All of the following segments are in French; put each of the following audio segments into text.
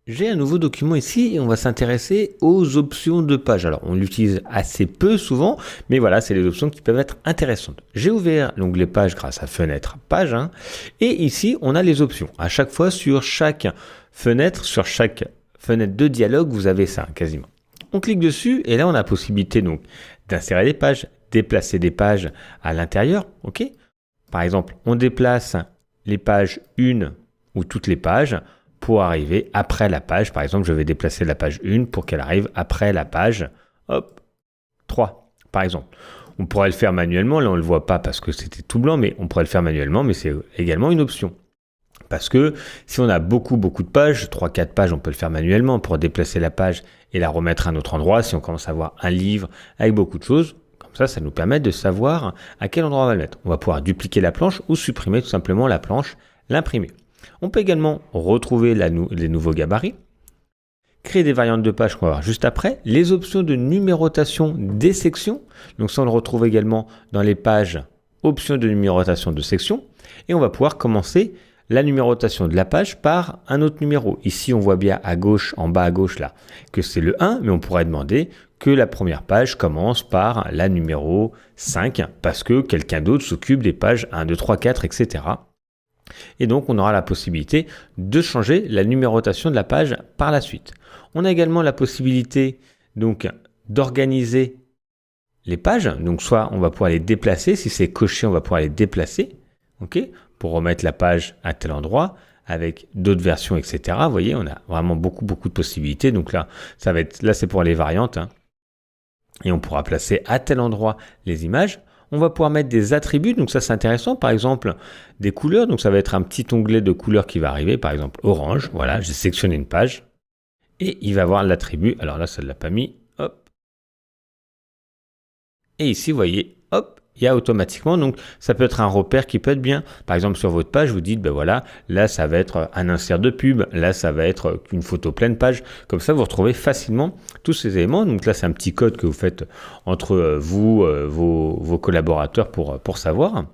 J'ai un nouveau document ici et on va s'intéresser aux options de page. Alors, on l'utilise assez peu souvent, mais voilà, c'est les options qui peuvent être intéressantes. J'ai ouvert l'onglet page grâce à fenêtre page, et ici, on a les options. À chaque fois, sur chaque fenêtre de dialogue, vous avez ça quasiment. On clique dessus et là, on a la possibilité donc d'insérer des pages, déplacer des pages à l'intérieur. Ok. Par exemple, on déplace les pages 1 ou toutes les pages pour arriver après la page. Par exemple, je vais déplacer la page 1 pour qu'elle arrive après la page 3, par exemple. On pourrait le faire manuellement. Là, on ne le voit pas parce que c'était tout blanc, mais on pourrait le faire manuellement, mais c'est également une option. Parce que si on a beaucoup de pages, 3-4 pages, on peut le faire manuellement pour déplacer la page et la remettre à un autre endroit. Si on commence à avoir un livre avec beaucoup de choses, comme ça nous permet de savoir à quel endroit on va le mettre. On va pouvoir dupliquer la planche ou supprimer tout simplement la planche, l'imprimer. On peut également retrouver les nouveaux gabarits, créer des variantes de pages qu'on va voir juste après, les options de numérotation des sections. Donc ça, on le retrouve également dans les pages options de numérotation de sections. Et on va pouvoir commencer la numérotation de la page par un autre numéro. Ici, on voit bien à gauche, en bas à gauche là, que c'est le 1, mais on pourrait demander que la première page commence par la numéro 5 parce que quelqu'un d'autre s'occupe des pages 1, 2, 3, 4, etc. Et donc, on aura la possibilité de changer la numérotation de la page par la suite. On a également la possibilité donc d'organiser les pages. Donc, soit on va pouvoir les déplacer. Si c'est coché, on va pouvoir les déplacer. OK, pour remettre la page à tel endroit avec d'autres versions, etc. Vous voyez, on a vraiment beaucoup de possibilités. Donc là, là c'est pour les variantes. Et on pourra placer à tel endroit les images. On va pouvoir mettre des attributs, donc ça c'est intéressant, par exemple des couleurs, donc ça va être un petit onglet de couleurs qui va arriver, par exemple orange, voilà, j'ai sélectionné une page, et il va avoir l'attribut, alors là ça ne l'a pas mis, hop, et ici vous voyez, hop, il y a automatiquement, donc ça peut être un repère qui peut être bien, par exemple sur votre page, vous dites, ben voilà, là ça va être un insert de pub, là ça va être une photo pleine page, comme ça vous retrouvez facilement tous ces éléments, donc là c'est un petit code que vous faites entre vous, vos collaborateurs pour savoir.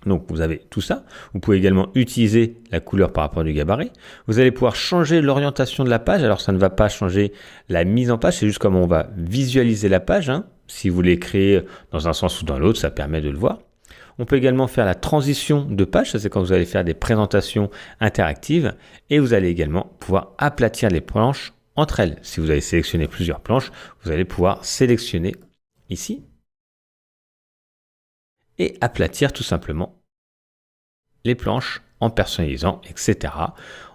Donc vous avez tout ça, vous pouvez également utiliser la couleur par rapport du gabarit, vous allez pouvoir changer l'orientation de la page, alors ça ne va pas changer la mise en page, c'est juste comment on va visualiser la page, si vous voulez créer dans un sens ou dans l'autre, ça permet de le voir. On peut également faire la transition de page, ça c'est quand vous allez faire des présentations interactives, et vous allez également pouvoir aplatir les planches entre elles. Si vous avez sélectionné plusieurs planches, vous allez pouvoir sélectionner ici, et aplatir tout simplement les planches en personnalisant, etc.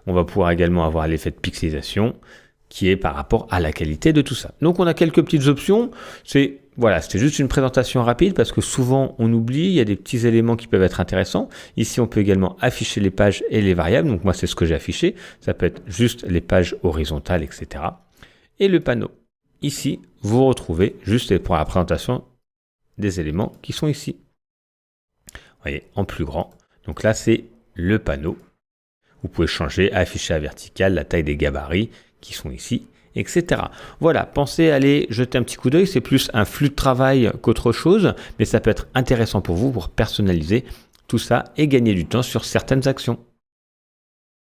On va pouvoir également avoir l'effet de pixelisation qui est par rapport à la qualité de tout ça. Donc on a quelques petites options. Voilà, c'était juste une présentation rapide parce que souvent on oublie, il y a des petits éléments qui peuvent être intéressants. Ici on peut également afficher les pages et les variables. Donc moi c'est ce que j'ai affiché. Ça peut être juste les pages horizontales, etc. Et le panneau. Ici, vous retrouvez juste pour la présentation des éléments qui sont ici. Vous voyez, en plus grand. Donc là, c'est le panneau. Vous pouvez changer, afficher à vertical, la taille des gabarits qui sont ici, etc. Voilà, pensez à aller jeter un petit coup d'œil. C'est plus un flux de travail qu'autre chose, mais ça peut être intéressant pour vous pour personnaliser tout ça et gagner du temps sur certaines actions.